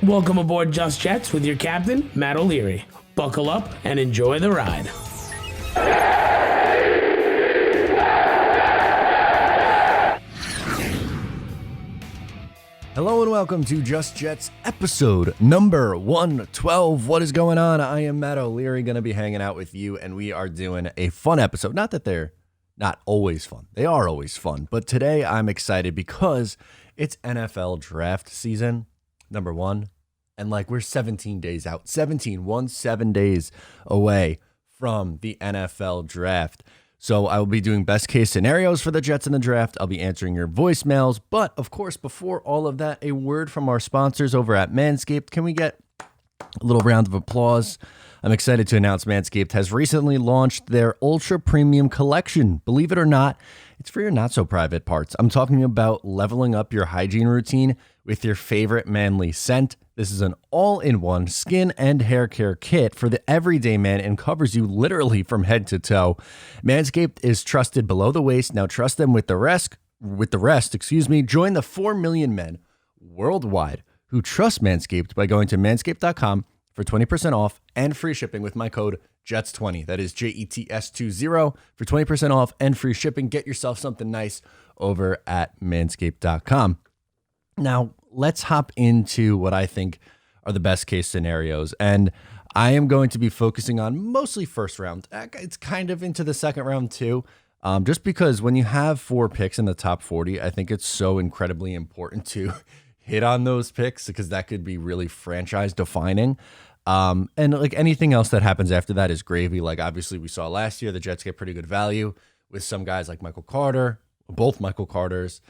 Welcome aboard Just Jets with your captain, Matt O'Leary. Buckle up and enjoy the ride. Hello and welcome to Just Jets episode number 112. What is going on? I am Matt O'Leary, going to be hanging out with you, and we are doing a fun episode. Not that they're not always fun. They are always fun. But today I'm excited because it's NFL draft season, number one. And we're 17 days out, 7 days away from the NFL draft. So I will be doing best case scenarios for the Jets in the draft. I'll be answering your voicemails. But of course, before all of that, a word from our sponsors over at Manscaped. Can we get a little round of applause? I'm excited to announce Manscaped has recently launched their ultra premium collection. Believe it or not, it's for your not so private parts. I'm talking about leveling up your hygiene routine with your favorite manly scent. This is an all-in-one skin and hair care kit for the everyday man and covers you literally from head to toe. Manscaped is trusted below the waist. Now trust them with the rest. Join the 4 million men worldwide who trust Manscaped by going to manscaped.com for 20% off and free shipping with my code JETS20. That is JETS20 for 20% off and free shipping. Get yourself something nice over at manscaped.com. Now, let's hop into what I think are the best case scenarios. And I am going to be focusing on mostly first round. It's kind of into the second round too. Just because when you have 4 picks in the top 40, I think it's so incredibly important to hit on those picks because that could be really franchise defining. And anything else that happens after that is gravy. Obviously we saw last year, the Jets get pretty good value with some guys like Michael Carter, both Michael Carters,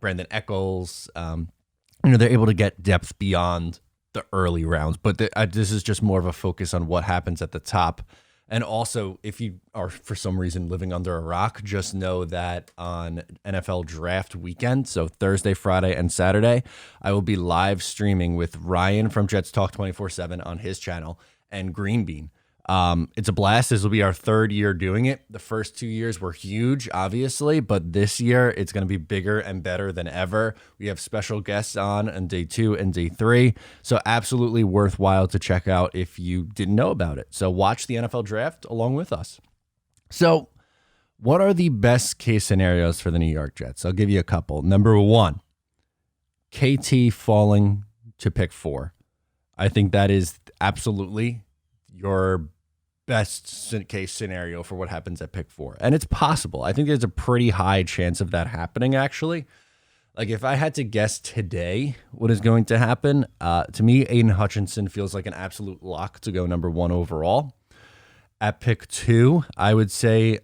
Brandon Echols. They're able to get depth beyond the early rounds, but this is just more of a focus on what happens at the top. And also, if you are for some reason living under a rock, just know that on NFL draft weekend, so Thursday, Friday, and Saturday, I will be live streaming with Ryan from Jets Talk 24/7 on his channel and Green Bean. It's a blast. This will be our 3rd year doing it. The first 2 years were huge, obviously, but this year it's going to be bigger and better than ever. We have special guests on day 2 and day 3. So absolutely worthwhile to check out if you didn't know about it. So watch the NFL draft along with us. So what are the best case scenarios for the New York Jets? I'll give you a couple. Number 1, KT falling to pick 4. I think that is absolutely your best case scenario for what happens at pick 4. And it's possible. I think there's a pretty high chance of that happening, actually. If I had to guess today what is going to happen, to me, Aiden Hutchinson feels like an absolute lock to go number 1 overall. At pick 2, I would say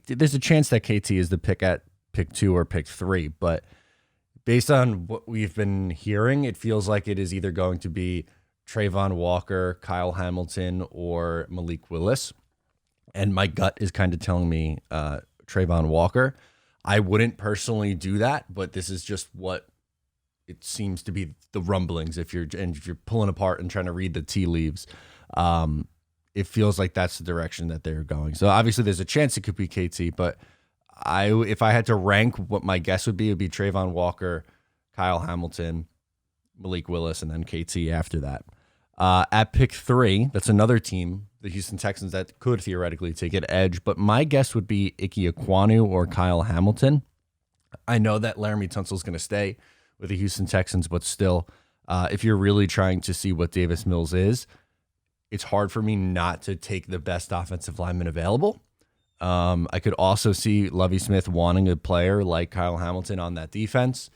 there's a chance that KT is the pick at pick 2 or pick 3. But based on what we've been hearing, it feels like it is either going to be Trayvon Walker, Kyle Hamilton, or Malik Willis. And my gut is kind of telling me Trayvon Walker. I wouldn't personally do that, but this is just what it seems to be the rumblings. If you're pulling apart and trying to read the tea leaves, it feels like that's the direction that they're going. So obviously there's a chance it could be KT, but if I had to rank what my guess would be, it would be Trayvon Walker, Kyle Hamilton, Malik Willis, and then KT after that. At pick 3, that's another team, the Houston Texans, that could theoretically take an edge, but my guess would be Ike Ekwonu or Kyle Hamilton. I know that Laramie Tunsil's going to stay with the Houston Texans, but still, if you're really trying to see what Davis Mills is, it's hard for me not to take the best offensive lineman available. I could also see Lovie Smith wanting a player like Kyle Hamilton on that defense.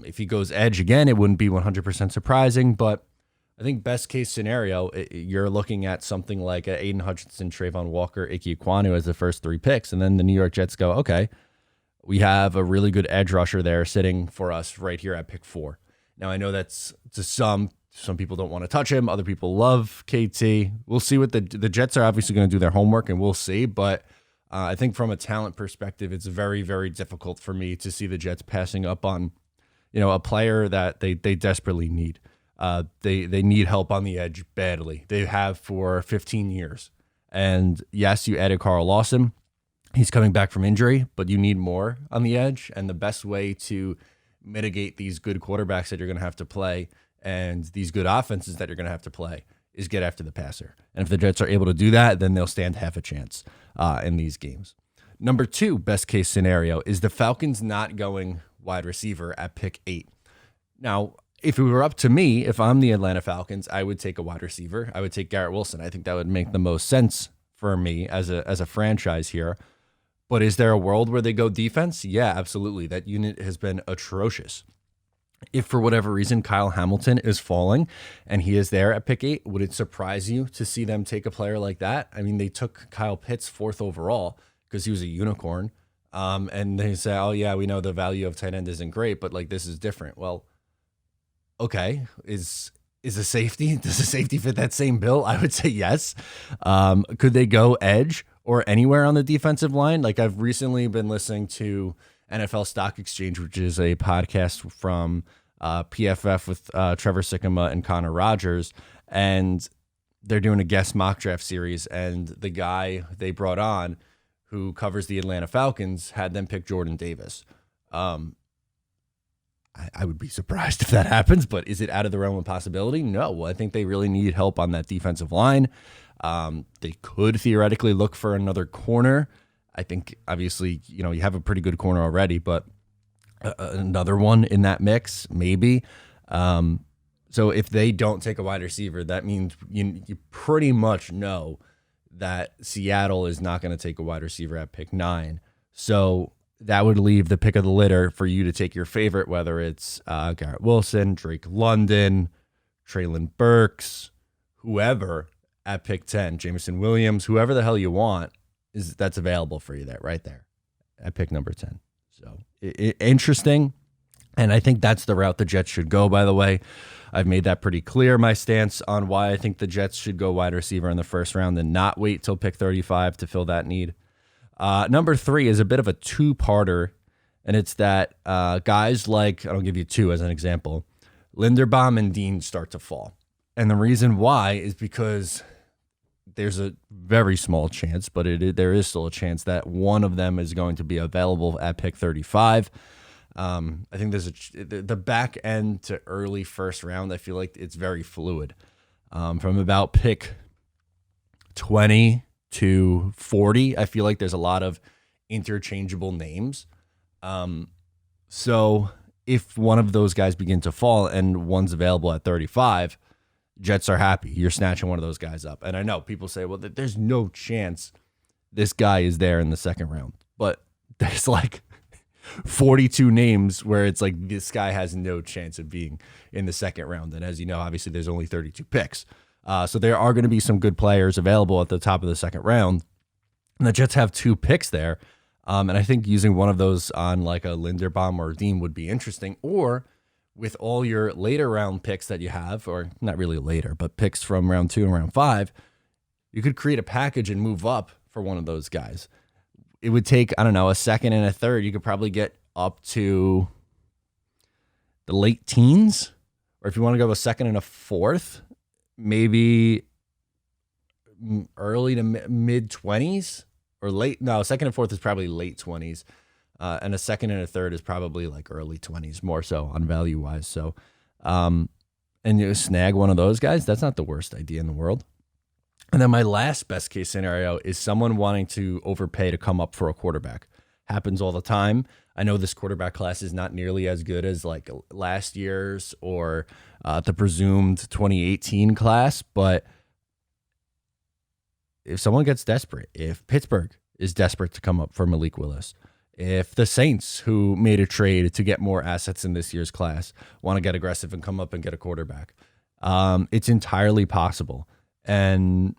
If he goes edge again, it wouldn't be 100% surprising, but I think best case scenario, you're looking at something like Aiden Hutchinson, Trayvon Walker, Ike Ekwonu as the first 3 picks, and then the New York Jets go, okay, we have a really good edge rusher there sitting for us right here at pick 4. Now, I know that's to some people don't want to touch him. Other people love KT. We'll see what the Jets are obviously going to do their homework, and we'll see, but I think from a talent perspective, it's very, very difficult for me to see the Jets passing up on a player that they desperately need. They need help on the edge badly. They have for 15 years. And yes, you added Carl Lawson. He's coming back from injury, but you need more on the edge. And the best way to mitigate these good quarterbacks that you're going to have to play and these good offenses that you're going to have to play is get after the passer. And if the Jets are able to do that, then they'll stand half a chance in these games. Number 2, best case scenario, is the Falcons not going wide receiver at pick 8. Now, if it were up to me, if I'm the Atlanta Falcons, I would take a wide receiver. I would take Garrett Wilson. I think that would make the most sense for me as a franchise here. But is there a world where they go defense? Yeah, absolutely. That unit has been atrocious. If for whatever reason Kyle Hamilton is falling and he is there at pick 8, would it surprise you to see them take a player like that? I mean, they took Kyle Pitts 4th overall because he was a unicorn. And they say, oh, yeah, we know the value of tight end isn't great, but like this is different. Well, okay, is a safety? Does a safety fit that same bill? I would say yes. Could they go edge or anywhere on the defensive line? Like I've recently been listening to NFL Stock Exchange, which is a podcast from PFF with Trevor Sikkema and Connor Rogers, and they're doing a guest mock draft series. And the guy they brought on, who covers the Atlanta Falcons, had them pick Jordan Davis. I would be surprised if that happens, but is it out of the realm of possibility? No. I think they really need help on that defensive line. They could theoretically look for another corner. I think, obviously, you have a pretty good corner already, but another one in that mix, maybe. So if they don't take a wide receiver, that means you pretty much know that Seattle is not going to take a wide receiver at pick 9. So that would leave the pick of the litter for you to take your favorite, whether it's Garrett Wilson, Drake London, Treylon Burks, whoever at pick 10, Jameson Williams, whoever the hell you want, that's available for you right there at pick number 10. So interesting. And I think that's the route the Jets should go, by the way. I've made that pretty clear, my stance on why I think the Jets should go wide receiver in the first round and not wait till pick 35 to fill that need. Number 3 is a bit of a two-parter, and it's that guys like, I'll give you 2 as an example, Linderbaum and Dean start to fall. And the reason why is because there's a very small chance, but there is still a chance that one of them is going to be available at pick 35. I think there's the back end to early first round. I feel like it's very fluid. From about pick 20 to 40, I feel like there's a lot of interchangeable names. So if one of those guys begin to fall and one's available at 35, Jets are happy. You're snatching one of those guys up. And I know people say, well, there's no chance this guy is there in the second round. But there's like 42 names where it's like this guy has no chance of being in the second round. And as you know, obviously there's only 32 picks. So there are going to be some good players available at the top of the second round. And the Jets have 2 picks there. And I think using one of those on like a Linderbaum or a Dean would be interesting. Or with all your later round picks that you have, or not really later, but picks from round 2 and round 5, you could create a package and move up for one of those guys. It would take, I don't know, a second and a third. You could probably get up to the late teens. Or if you want to go a second and a fourth, maybe early to mid 20s or late. No, second and fourth is probably late 20s. And a second and a third is probably like early 20s, more so on value wise. So, and you snag one of those guys, that's not the worst idea in the world. And then my last best case scenario is someone wanting to overpay to come up for a quarterback. Happens all the time. I know this quarterback class is not nearly as good as like last year's or the presumed 2018 class, but if someone gets desperate, if Pittsburgh is desperate to come up for Malik Willis, if the Saints, who made a trade to get more assets in this year's class, want to get aggressive and come up and get a quarterback, it's entirely possible. And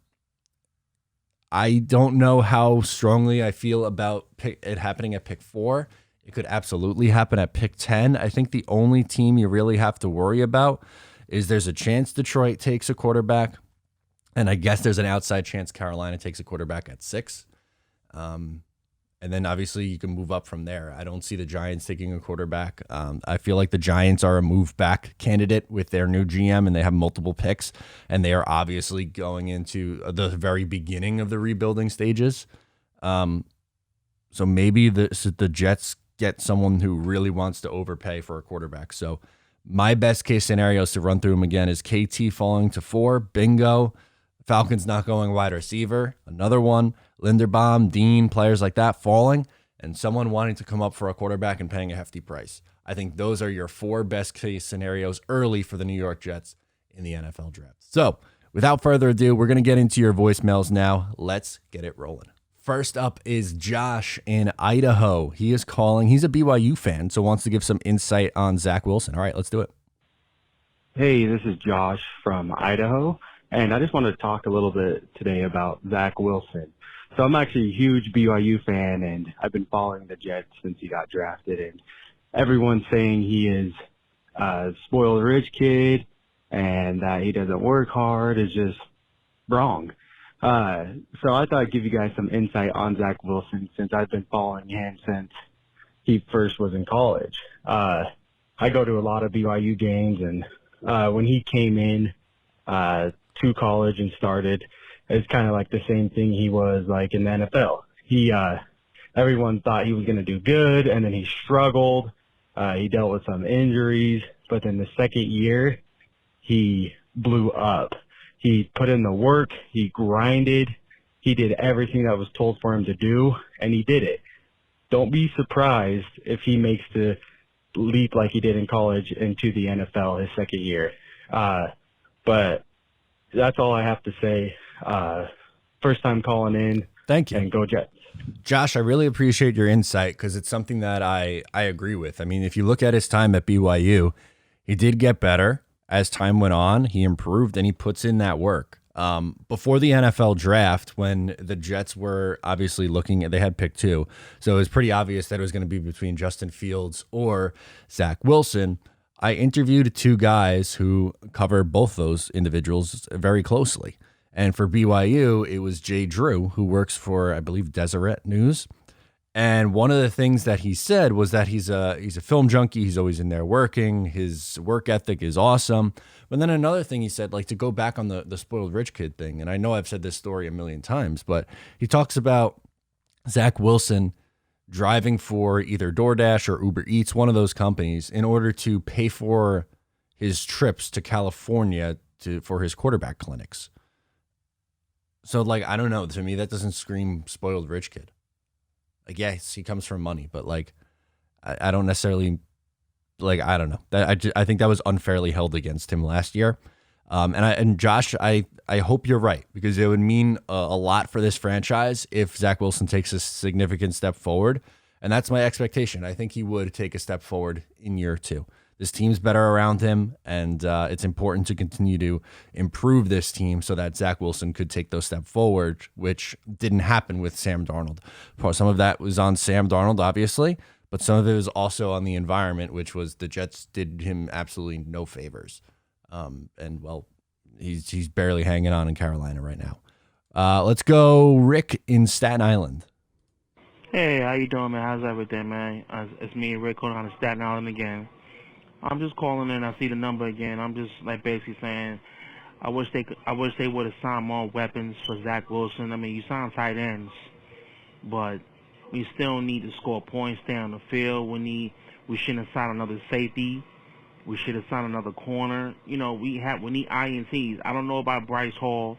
I don't know how strongly I feel about it happening at pick 4. It could absolutely happen at pick 10. I think the only team you really have to worry about is there's a chance Detroit takes a quarterback. And I guess there's an outside chance Carolina takes a quarterback at 6. And then obviously you can move up from there. I don't see the Giants taking a quarterback. I feel like the Giants are a move back candidate with their new GM, and they have multiple picks, and they are obviously going into the very beginning of the rebuilding stages. So maybe the Jets get someone who really wants to overpay for a quarterback. So my best case scenarios to run through them again is KT falling to 4, bingo. Falcons not going wide receiver, another one. Linderbaum, Dean, players like that falling, and someone wanting to come up for a quarterback and paying a hefty price. I think those are your 4 best case scenarios early for the New York Jets in the NFL draft. So without further ado, we're going to get into your voicemails now. Let's get it rolling. First up is Josh in Idaho. He is calling. He's a BYU fan, so wants to give some insight on Zach Wilson. All right, let's do it. Hey, this is Josh from Idaho, and I just wanted to talk a little bit today about Zach Wilson. So I'm actually a huge BYU fan, and I've been following the Jets since he got drafted, and everyone's saying he is a spoiled rich kid and that he doesn't work hard is just wrong. So I thought I'd give you guys some insight on Zach Wilson since I've been following him since he first was in college. I go to a lot of BYU games, and when he came in to college and started, it's kind of like the same thing he was like in the NFL. Everyone thought he was going to do good, and then he struggled. He dealt with some injuries, but then the second year, he blew up. He put in the work, he grinded, he did everything that was told for him to do, and he did it. Don't be surprised if he makes the leap like he did in college into the NFL his second year. But that's all I have to say. First time calling in. Thank you. And go Jets. Josh, I really appreciate your insight because it's something that I agree with. I mean, if you look at his time at BYU, he did get better as time went on. He improved and he puts in that work. Before the NFL draft, when the Jets were obviously looking at, they had pick 2. So it was pretty obvious that it was going to be between Justin Fields or Zach Wilson. I interviewed 2 guys who cover both those individuals very closely. And for BYU, it was Jay Drew, who works for, I believe, Deseret News. And one of the things that he said was that he's a film junkie. He's always in there working. His work ethic is awesome. But then another thing he said, like to go back on the spoiled rich kid thing, and I know I've said this story a million times, but he talks about Zach Wilson driving for either DoorDash or Uber Eats, one of those companies, in order to pay for his trips to California for his quarterback clinics. So, like, I don't know. To me, that doesn't scream spoiled rich kid. Like, yes, he comes from money, but, like, I don't necessarily, like, I don't know. I think that was unfairly held against him last year. And Josh, I hope you're right, because it would mean a lot for this franchise if Zach Wilson takes a significant step forward. And that's my expectation. I think he would take a step forward in year 2. This team's better around him, and it's important to continue to improve this team so that Zach Wilson could take those steps forward, which didn't happen with Sam Darnold. Some of that was on Sam Darnold, obviously, but some of it was also on the environment, which was the Jets did him absolutely no favors. And, well, he's barely hanging on in Carolina right now. Let's go Rick in Staten Island. Hey, how you doing, man? How's everything, man? It's me and Rick calling on Staten Island again. I'm just calling in. I see the number again. I'm just like basically saying, I wish they would have signed more weapons for Zach Wilson. I mean, you signed tight ends, but we still need to score points, stay on the field. We shouldn't have signed another safety. We should have signed another corner. You know, we need INTs. I don't know about Bryce Hall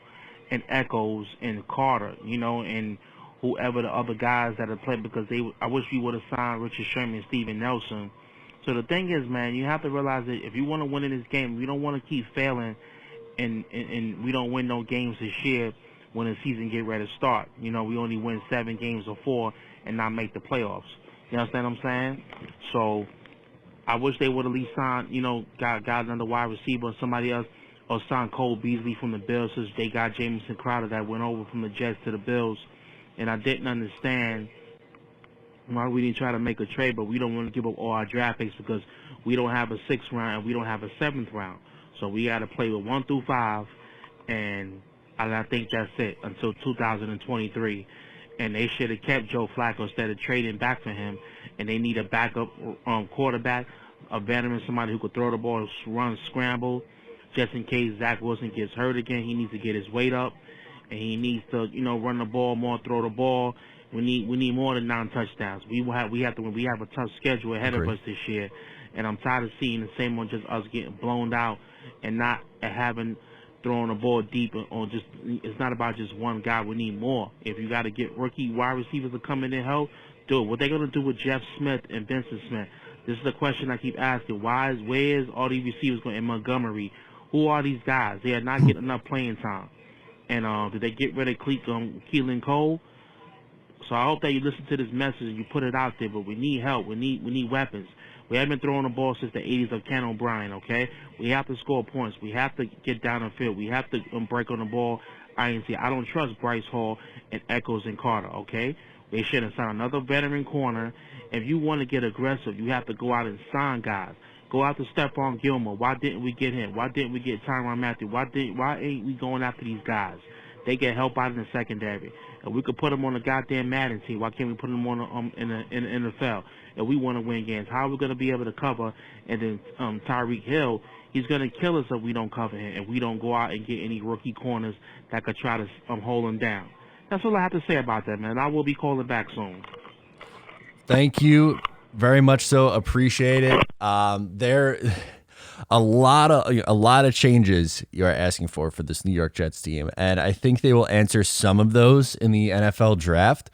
and Echoes and Carter, you know, and whoever the other guys that have played, because I wish we would have signed Richard Sherman and Steven Nelson. So the thing is, man, you have to realize that if you want to win in this game, you don't want to keep failing and we don't win no games this year when the season get ready to start. You know, we only win 7 games or 4 and not make the playoffs. You understand what I'm saying? So I wish they would at least signed, you know, got another wide receiver or somebody else, or signed Cole Beasley from the Bills, since they got Jamison Crowder that went over from the Jets to the Bills. And I didn't understand why we didn't try to make a trade, but we don't want to give up all our draft picks because we don't have a 6th round and we don't have a 7th round. So we got to play with 1 through 5, and I think that's it until 2023. And they should have kept Joe Flacco instead of trading back for him. And they need a backup quarterback, a veteran, somebody who could throw the ball, run, scramble, just in case Zach Wilson gets hurt again. He needs to get his weight up. and he needs to, run the ball more, throw the ball. We need more than 9 touchdowns. We have a tough schedule ahead of us this year, and I'm tired of seeing the same one, just us getting blown out and not having throwing the ball deep, or just, it's not about just one guy. We need more. If you got to get rookie wide receivers to come in and help, do it. What they gonna do with Jeff Smith and Vincent Smith? This is the question I keep asking. Where is all these receivers going in Montgomery? Who are these guys? They are not getting enough playing time. And did they get rid of Keelan Cole? So I hope that you listen to this message and you put it out there. But we need help. We need weapons. We haven't been throwing the ball since the 80s of Ken O'Brien, okay? We have to score points. We have to get down the field. We have to break on the ball. I don't trust Bryce Hall and Echols and Carter, okay? They should have signed another veteran corner. If you want to get aggressive, you have to go out and sign guys. Go out to Stephon Gilmore. Why didn't we get him? Why didn't we get Tyrann Mathieu? Why ain't we going after these guys? They get help out in the secondary. If we could put them on the goddamn Madden team, why can't we put them on in the NFL? If we want to win games, how are we going to be able to cover? And then Tyreek Hill, he's going to kill us if we don't cover him, if we don't go out and get any rookie corners that could try to hold him down. That's all I have to say about that, man. I will be calling back soon. Thank you very much. So appreciate it. There a lot of changes you are asking for this New York Jets team, and I think they will answer some of those in the NFL draft.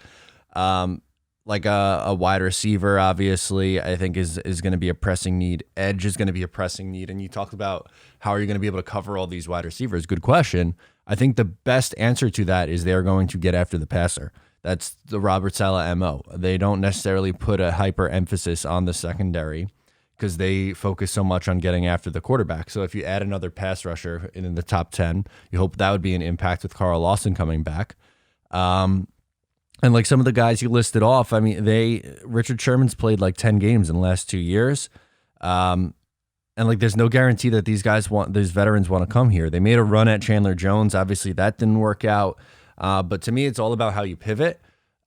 Like a wide receiver, obviously, I think is going to be a pressing need. Edge is going to be a pressing need. And you talked about how are you going to be able to cover all these wide receivers? Good question. I think the best answer to that is they're going to get after the passer. That's the Robert Saleh MO. They don't necessarily put a hyper emphasis on the secondary because they focus so much on getting after the quarterback. So if you add another pass rusher in the top 10, you hope that would be an impact with Carl Lawson coming back. And like some of the guys you listed off, I mean, Richard Sherman's played like 10 games in the last 2 years. And like, there's no guarantee that these veterans want to come here. They made a run at Chandler Jones. Obviously that didn't work out. But to me, it's all about how you pivot.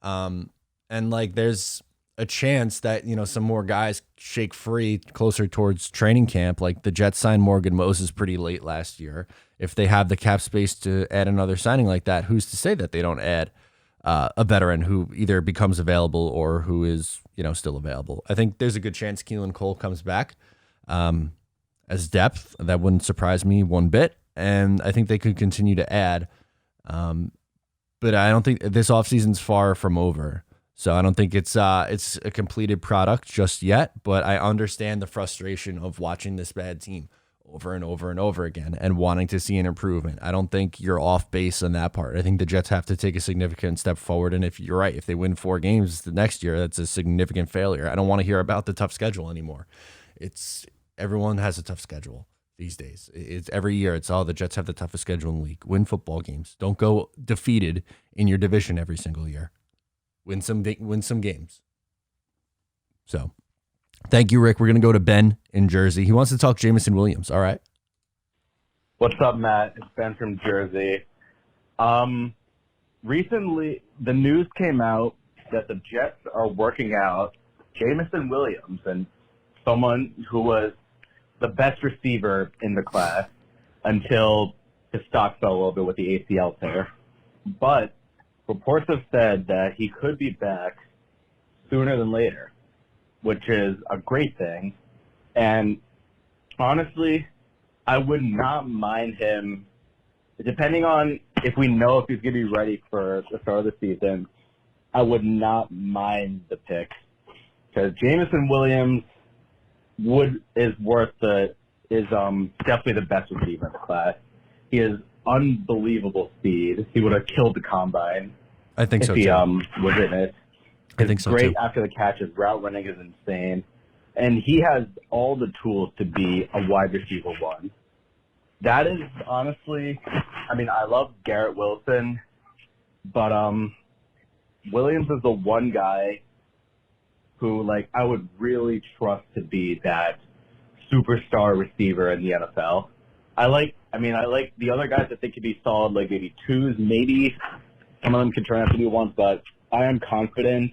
And like, there's a chance that, some more guys shake free closer towards training camp. Like the Jets signed Morgan Moses pretty late last year. If they have the cap space to add another signing like that, who's to say that they don't add a veteran who either becomes available or who is, still available? I think there's a good chance Keelan Cole comes back as depth. That wouldn't surprise me one bit. And I think they could continue to add. But I don't think this offseason's far from over. So I don't think it's a completed product just yet. But I understand the frustration of watching this bad team over and over and over again and wanting to see an improvement. I don't think you're off base on that part. I think the Jets have to take a significant step forward. And if you're right, if they win 4 games the next year, that's a significant failure. I don't want to hear about the tough schedule anymore. Everyone has a tough schedule these days. It's every year. It's the Jets have the toughest schedule in the league. Win football games. Don't go defeated in your division every single year. Win some games. So thank you, Rick. We're going to go to Ben in Jersey. He wants to talk Jameson Williams. All right. What's up, Matt? It's Ben from Jersey. Recently, the news came out that the Jets are working out Jameson Williams, and someone who was the best receiver in the class until his stock fell a little bit with the ACL tear. But reports have said that he could be back sooner than later, which is a great thing. And honestly, I would not mind him, depending on if we know if he's going to be ready for the start of the season, I would not mind the pick. Because Jameson Williams is definitely the best receiver in the class. He has unbelievable speed. He would have killed the combine. I think so, if he too. Was in it. I think so, great too. After the catch. His route running is insane. And he has all the tools to be a wide receiver 1. That is honestly, I love Garrett Wilson, but Williams is the one guy who, I would really trust to be that superstar receiver in the NFL. I like the other guys that think could be solid, like maybe 2s, maybe some of them can turn out to be 1s, but I am confident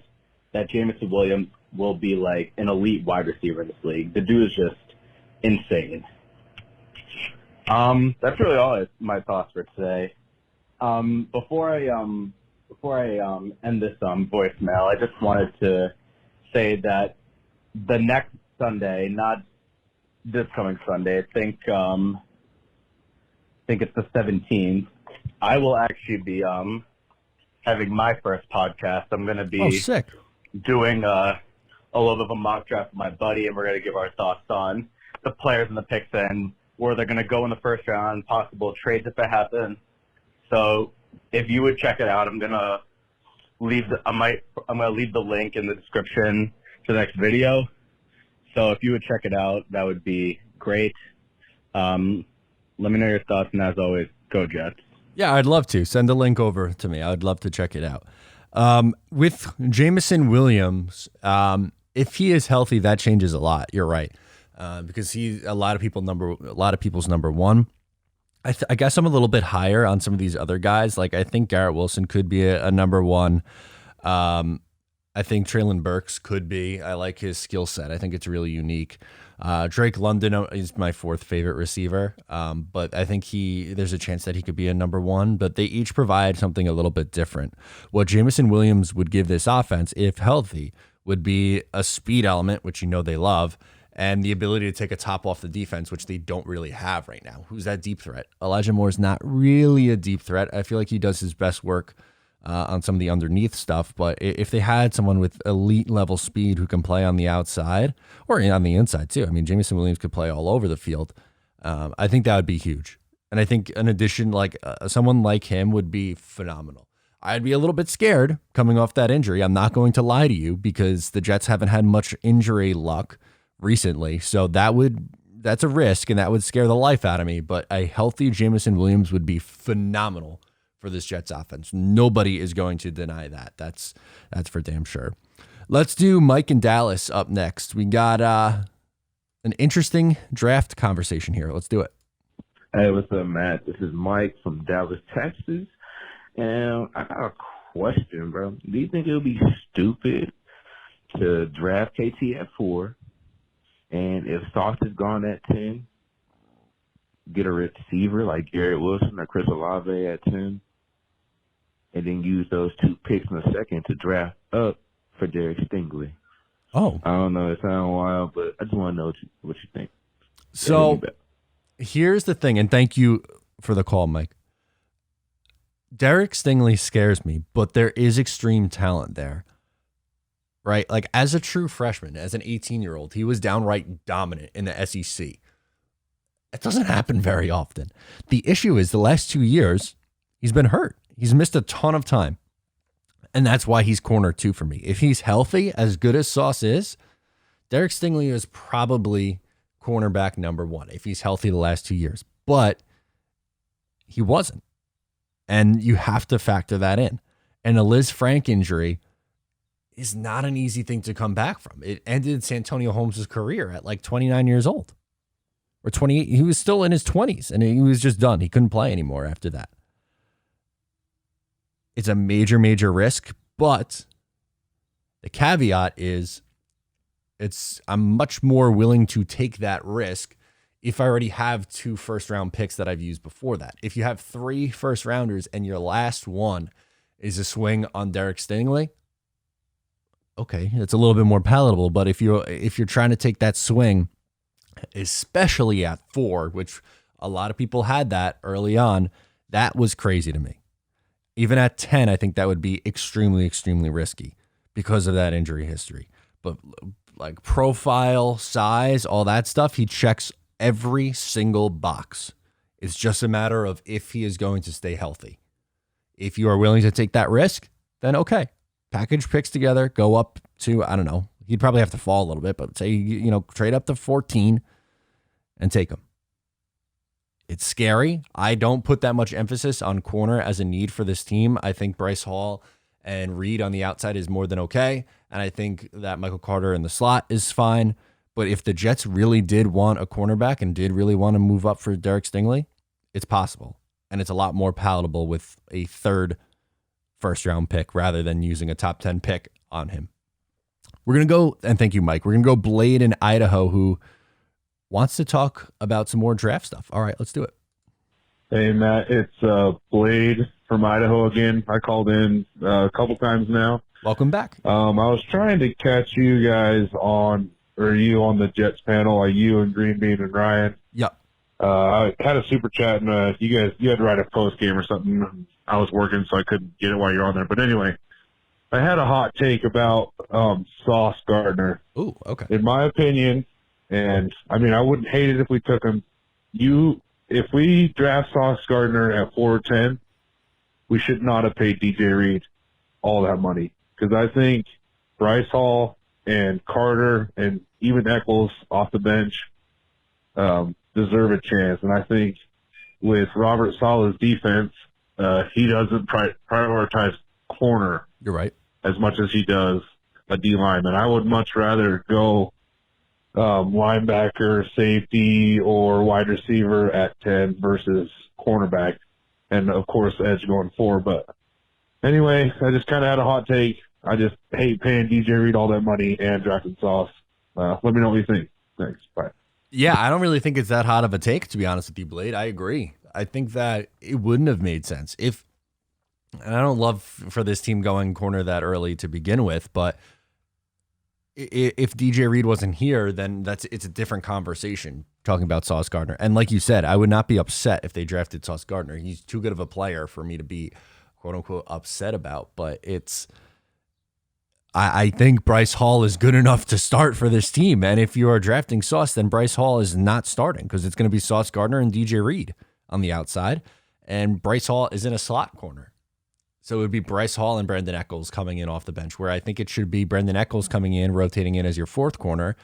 that Jameson Williams will be an elite wide receiver in this league. The dude is just insane. That's really all my thoughts for today. Before I end this voicemail, I just wanted to say that the next Sunday, not this coming Sunday, I think it's the 17th. I will actually be having my first podcast. I'm going to be sick. doing a little bit of a mock draft with my buddy, and we're going to give our thoughts on the players and the picks and where they're going to go in the first round, possible trades if it happens. So if you would check it out, I'm going to leave the link in the description to the next video. So if you would check it out, that would be great. Let me know your thoughts, and as always, go Jets. Yeah, I'd love to. Send a link over to me. I would love to check it out. With Jameson Williams, if he is healthy, that changes a lot. You're right, because he's a lot of people's number one. I guess I'm a little bit higher on some of these other guys. Like I think Garrett Wilson could be a number one. I think Treylon Burks could be. I like his skill set. I think it's really unique. Drake London is my fourth favorite receiver, but I think there's a chance that he could be a number one, but they each provide something a little bit different. What Jameson Williams would give this offense, if healthy, would be a speed element, which they love, and the ability to take a top off the defense, which they don't really have right now. Who's that deep threat? Elijah Moore is not really a deep threat. I feel like he does his best work on some of the underneath stuff, but if they had someone with elite level speed who can play on the outside or on the inside too, I mean, Jameson Williams could play all over the field. I think that would be huge. And I think an addition like someone like him would be phenomenal. I'd be a little bit scared coming off that injury. I'm not going to lie to you because the Jets haven't had much injury luck recently. So that's a risk and that would scare the life out of me, but a healthy Jameson Williams would be phenomenal for this Jets offense. Nobody is going to deny that. That's for damn sure. Let's do Mike in Dallas up next. We got an interesting draft conversation here. Let's do it. Hey, what's up, Matt? This is Mike from Dallas, Texas. And I got a question, bro. Do you think it would be stupid to draft KT at 4, and if Sauce is gone at 10, get a receiver like Garrett Wilson or Chris Olave at 10, and then use those 2 picks in the second to draft up for Derek Stingley? Oh. I don't know. It sounds wild, but I just want to know what you think. So here's the thing, and thank you for the call, Mike. Derek Stingley scares me, but there is extreme talent there, right? Like as a true freshman, as an 18-year-old, he was downright dominant in the SEC. It doesn't happen very often. The issue is the last 2 years, he's been hurt. He's missed a ton of time. And that's why he's corner 2 for me. If he's healthy, as good as Sauce is, Derek Stingley is probably cornerback number 1 if he's healthy the last 2 years. But he wasn't. And you have to factor that in. And a Liz Frank injury is not an easy thing to come back from. It ended Santonio Holmes' career at like 29 years old. Or 28. He was still in his 20s, and he was just done. He couldn't play anymore after that. It's a major, major risk, but the caveat is I'm much more willing to take that risk if I already have 2 first-round picks that I've used before that. If you have 3 first-rounders and your last one is a swing on Derek Stingley, okay, it's a little bit more palatable. But if you're trying to take that swing, especially at 4, which a lot of people had that early on, that was crazy to me. Even at 10, I think that would be extremely, extremely risky because of that injury history. But like profile, size, all that stuff, he checks every single box. It's just a matter of if he is going to stay healthy. If you are willing to take that risk, then okay. Package picks together, go up to, I don't know, he'd probably have to fall a little bit, but say, trade up to 14 and take him. It's scary. I don't put that much emphasis on corner as a need for this team. I think Bryce Hall and Reed on the outside is more than okay. And I think that Michael Carter in the slot is fine. But if the Jets really did want a cornerback and did really want to move up for Derek Stingley, it's possible. And it's a lot more palatable with a 3rd first-round pick rather than using a top 10 pick on him. We're going to go, and thank you, Mike. We're going to go Blade in Idaho, who wants to talk about some more draft stuff. All right, let's do it. Hey, Matt, it's Blade from Idaho again. I called in a couple times now. Welcome back. I was trying to catch you guys on the Jets panel, like you and Green Bean and Ryan. Yep. I had a super chat, and you had to write a post game or something. I was working, so I couldn't get it while you're on there. But anyway, I had a hot take about Sauce Gardner. Ooh, okay. In my opinion, and I mean, I wouldn't hate it if we took him. If we draft Sauce Gardner at 4 or 10, we should not have paid DJ Reed all that money, because I think Bryce Hall and Carter and even Eccles off the bench deserve a chance. And I think with Robert Saleh's defense, he doesn't prioritize corner. You're right. As much as he does a D lineman. I would much rather go linebacker, safety, or wide receiver at 10 versus cornerback, and of course edge going 4. But anyway, I just kind of had a hot take. I just hate paying DJ Reed all that money and drafting Sauce. Let me know what you think. Thanks. Bye. Yeah, I don't really think it's that hot of a take, to be honest with you, Blade. I agree. I think that it wouldn't have made sense if, and I don't love for this team going corner that early to begin with, but if DJ Reed wasn't here, then it's a different conversation talking about Sauce Gardner. And like you said, I would not be upset if they drafted Sauce Gardner. He's too good of a player for me to be quote unquote upset about, but I think Bryce Hall is good enough to start for this team. And if you are drafting Sauce, then Bryce Hall is not starting, because it's going to be Sauce Gardner and DJ Reed on the outside. And Bryce Hall is in a slot corner. So it would be Bryce Hall and Brandon Eccles coming in off the bench, where I think it should be Brandon Eccles coming in, rotating in as your 4th corner,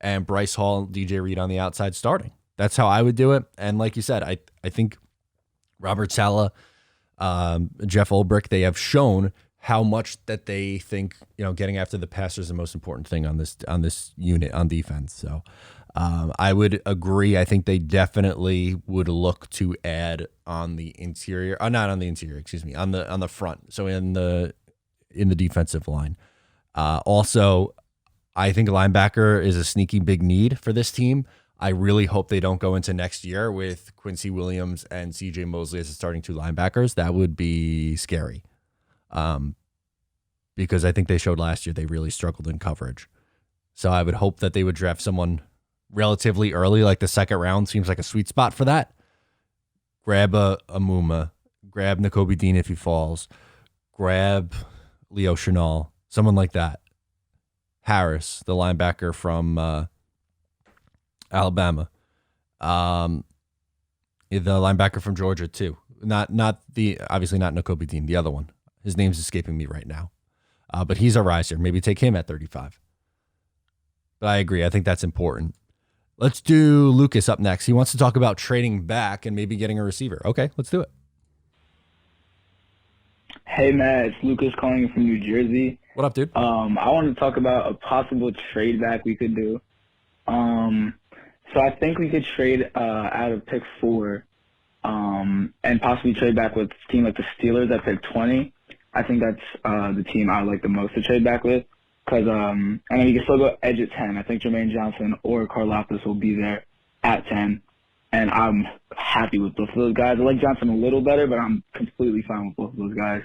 and Bryce Hall, DJ Reed on the outside starting. That's how I would do it. And like you said, I think Robert Saleh, Jeff Ulbrich, they have shown how much that they think, getting after the passer is the most important thing on this unit on defense. So I would agree. I think they definitely would look to add on the interior, not on the interior, excuse me, on the front. So in the defensive line. Also, I think linebacker is a sneaky big need for this team. I really hope they don't go into next year with Quincy Williams and CJ Mosley as the starting 2 linebackers. That would be scary. Because I think they showed last year they really struggled in coverage. So I would hope that they would draft someone relatively early, like the 2nd round seems like a sweet spot for that. Grab a Muma, grab Nakobe Dean if he falls, grab Leo Chenal, someone like that. Harris, the linebacker from Alabama. The linebacker from Georgia too. Obviously not Nakobe Dean, the other one. His name's escaping me right now. But he's a riser. Maybe take him at 35. But I agree. I think that's important. Let's do Lucas up next. He wants to talk about trading back and maybe getting a receiver. Okay, let's do it. Hey, Matt. It's Lucas calling from New Jersey. What up, dude? I want to talk about a possible trade back we could do. So I think we could trade out of pick 4 and possibly trade back with a team like the Steelers at pick 20. I think that's the team I would like the most to trade back with, because I mean, you can still go edge at 10. I think Jermaine Johnson or Karlaftis will be there at 10, and I'm happy with both of those guys. I like Johnson a little better, but I'm completely fine with both of those guys.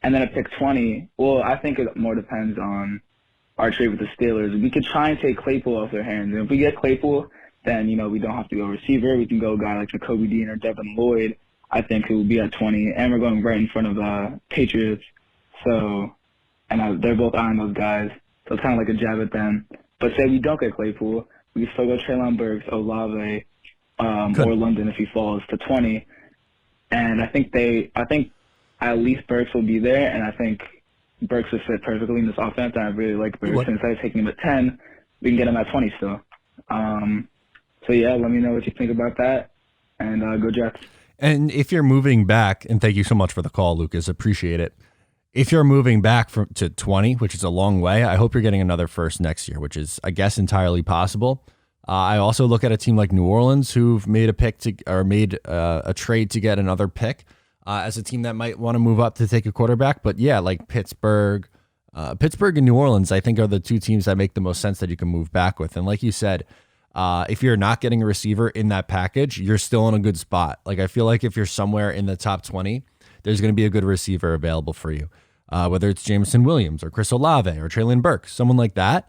And then at pick 20, well, I think it more depends on our trade with the Steelers. We could try and take Claypool off their hands, and if we get Claypool, then, we don't have to go receiver. We can go a guy like Jacoby Dean or Devin Lloyd, I think, who will be at 20, and we're going right in front of Patriots. So, they're both eyeing those guys, so it's kind of like a jab at them. But say we don't get Claypool, we can still go Treylon Burks, Olave, or London if he falls to 20. And I think at least Burks will be there, and I think Burks would fit perfectly in this offense. And I really like Burks. Instead of taking him at 10, we can get him at 20 still. So yeah, let me know what you think about that, and go Jets. And if you're moving back, and thank you so much for the call, Lucas, appreciate it. If you're moving back to 20, which is a long way, I hope you're getting another first next year, which is, I guess, entirely possible. I also look at a team like New Orleans, who've made a trade to get another pick, as a team that might want to move up to take a quarterback. But yeah, like Pittsburgh and New Orleans, I think, are the 2 teams that make the most sense that you can move back with. And like you said, if you're not getting a receiver in that package, you're still in a good spot. Like, I feel like if you're somewhere in the top 20, there's going to be a good receiver available for you. Whether it's Jameson Williams or Chris Olave or Traylon Burke, someone like that,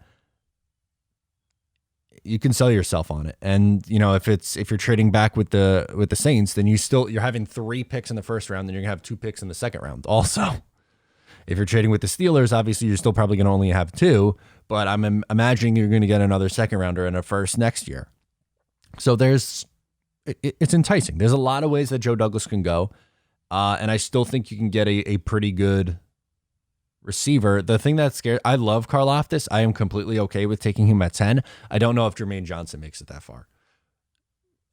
you can sell yourself on it. And if you're trading back with the Saints, then you're having 3 picks in the first round, then you're gonna have 2 picks in the second round. Also, if you're trading with the Steelers, obviously you're still probably gonna only have 2, but I'm imagining you're gonna get another second rounder and a first next year. So it's enticing. There's a lot of ways that Joe Douglas can go, and I still think you can get a pretty good receiver. The thing that's scary, I love Karlaftis. I am completely okay with taking him at 10. I don't know if Jermaine Johnson makes it that far.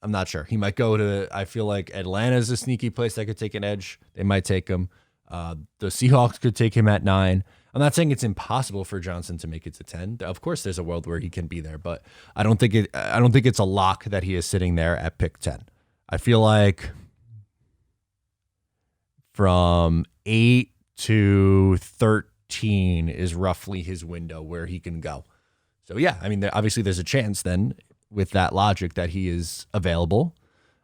I'm not sure. He might go to, I feel like Atlanta is a sneaky place that could take an edge. They might take him. The Seahawks could take him at 9. I'm not saying it's impossible for Johnson to make it to 10. Of course, there's a world where he can be there, but I don't think it's a lock that he is sitting there at pick 10. I feel like from 8 to 13 is roughly his window where he can go. So yeah, I mean, obviously there's a chance then with that logic that he is available.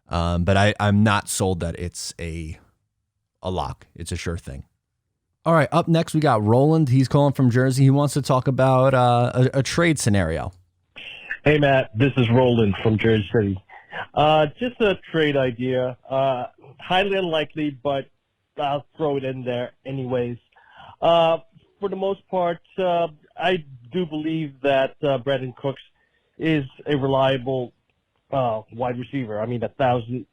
But I'm not sold that it's a lock. It's a sure thing. All right, up next we got Roland. He's calling from Jersey. He wants to talk about a trade scenario. Hey, Matt. This is Roland from Jersey City. Just a trade idea. Highly unlikely, but I'll throw it in there anyways. For the most part, I do believe that Brandon Cooks is a reliable wide receiver. I mean, 1,000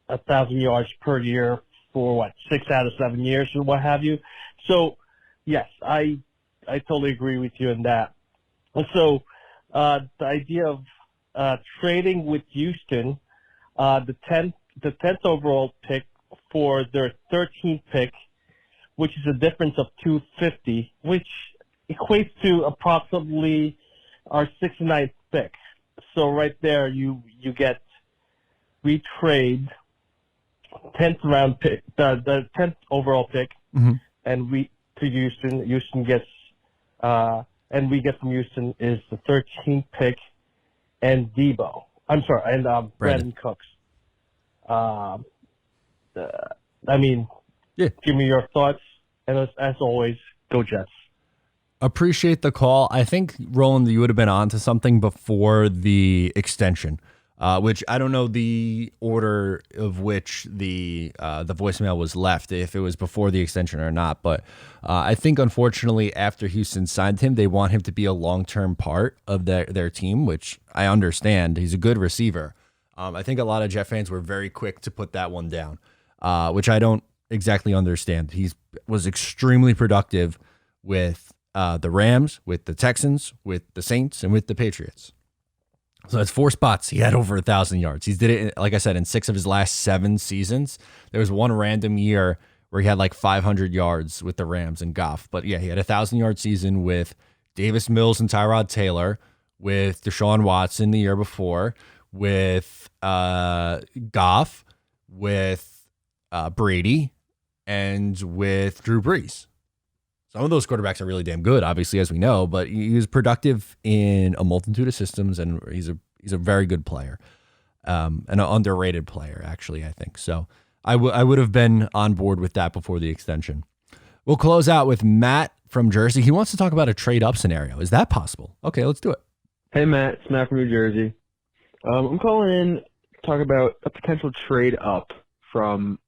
yards per year for 6 out of 7 years or what have you. So, yes, I totally agree with you on that. And so, the idea of trading with Houston, the 10th overall pick for their 13th pick, which is a difference of 250, which equates to approximately our 69th pick. So right there, we trade 10th round pick, the 10th overall pick, and to Houston. Houston gets, and we get from Houston is the 13th pick and Brandon Cooks. Give me your thoughts, and as always, go Jets. Appreciate the call. I think, Roland, you would have been on to something before the extension, which I don't know the order of which the voicemail was left, if it was before the extension or not. But I think, unfortunately, after Houston signed him, they want him to be a long-term part of their team, which I understand. He's a good receiver. I think a lot of Jet fans were very quick to put that one down, which I don't exactly understand. He was extremely productive with the Rams, with the Texans, with the Saints, and with the Patriots. So that's 4 spots. He had over 1,000 yards. He did it, like I said, in 6 of his last 7 seasons. There was one random year where he had like 500 yards with the Rams and Goff. But yeah, he had a 1,000-yard season with Davis Mills and Tyrod Taylor, with Deshaun Watson the year before, with Goff, with Brady, and with Drew Brees. Some of those quarterbacks are really damn good, obviously, as we know, but he was productive in a multitude of systems, and he's a very good player, and an underrated player, actually, I think. So I would have been on board with that before the extension. We'll close out with Matt from Jersey. He wants to talk about a trade-up scenario. Is that possible? Okay, let's do it. Hey, Matt. It's Matt from New Jersey. I'm calling in to talk about a potential trade-up from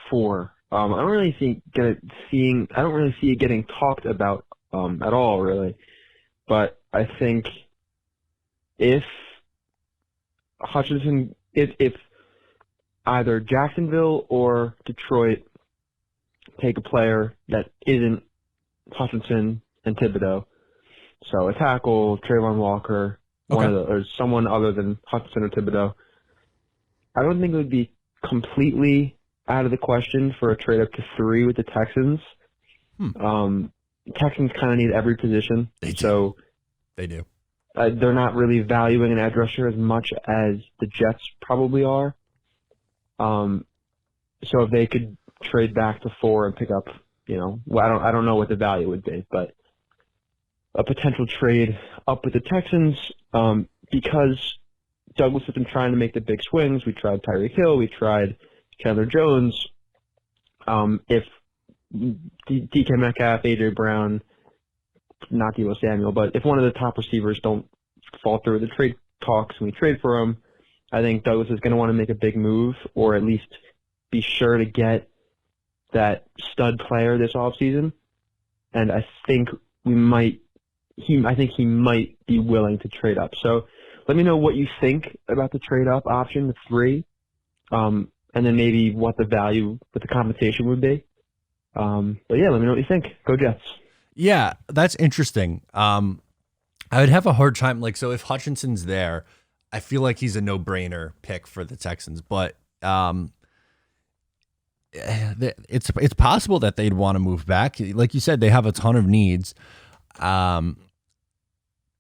4. I don't really see it getting talked about at all, really. But I think if either Jacksonville or Detroit take a player that isn't Hutchinson and Thibodeau, so a tackle, Trayvon Walker, or someone other than Hutchinson or Thibodeau, I don't think it would be completely out of the question for a trade up to 3 with the Texans. Texans kind of need every position. They do. They're not really valuing an edge rusher as much as the Jets probably are. So if they could trade back to 4 and pick up, I don't know what the value would be, but a potential trade up with the Texans, because Douglas has been trying to make the big swings. We tried Tyreek Hill. We tried Chandler Jones. If DK Metcalf, AJ Brown, not Deebo Samuel, but if one of the top receivers don't fall through the trade talks and we trade for him, I think Douglas is going to want to make a big move, or at least be sure to get that stud player this offseason. And I think I think he might be willing to trade up. So let me know what you think about the trade up option, the 3, and then maybe what the value, what the compensation would be. But yeah, let me know what you think. Go Jets. Yeah, that's interesting. I would have a hard time, like, so if Hutchinson's there, I feel like he's a no-brainer pick for the Texans, but it's possible that they'd want to move back. Like you said, they have a ton of needs.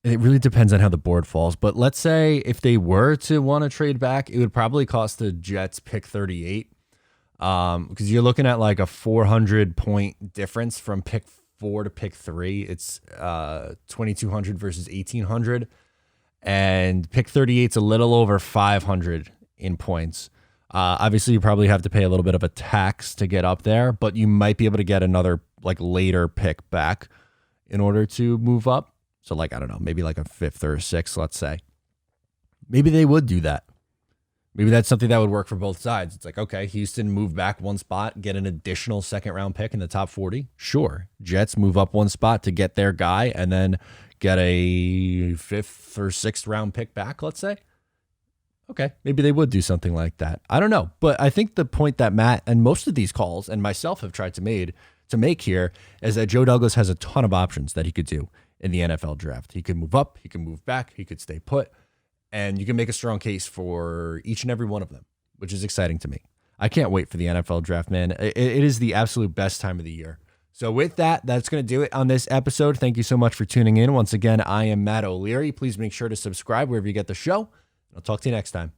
It really depends on how the board falls, but let's say if they were to want to trade back, it would probably cost the Jets pick 38, because you're looking at like a 400-point difference from pick 4 to pick 3. It's 2,200 versus 1,800, and pick 38's a little over 500 in points. Obviously, you probably have to pay a little bit of a tax to get up there, but you might be able to get another like later pick back in order to move up. So like, I don't know, maybe like a 5th or a 6th, let's say. Maybe they would do that. Maybe that's something that would work for both sides. It's like, okay, Houston move back 1 spot, get an additional 2nd-round pick in the top 40. Sure. Jets move up 1 spot to get their guy and then get a 5th or 6th round pick back, let's say. Okay, maybe they would do something like that. I don't know. But I think the point that Matt and most of these calls and myself have tried to make here is that Joe Douglas has a ton of options that he could do in the NFL draft. He could move up, he could move back, he could stay put, and you can make a strong case for each and every one of them, which is exciting to me. I can't wait for the NFL draft, man. It is the absolute best time of the year. So with that, that's going to do it on this episode. Thank you so much for tuning in. Once again, I am Matt O'Leary. Please make sure to subscribe wherever you get the show. I'll talk to you next time.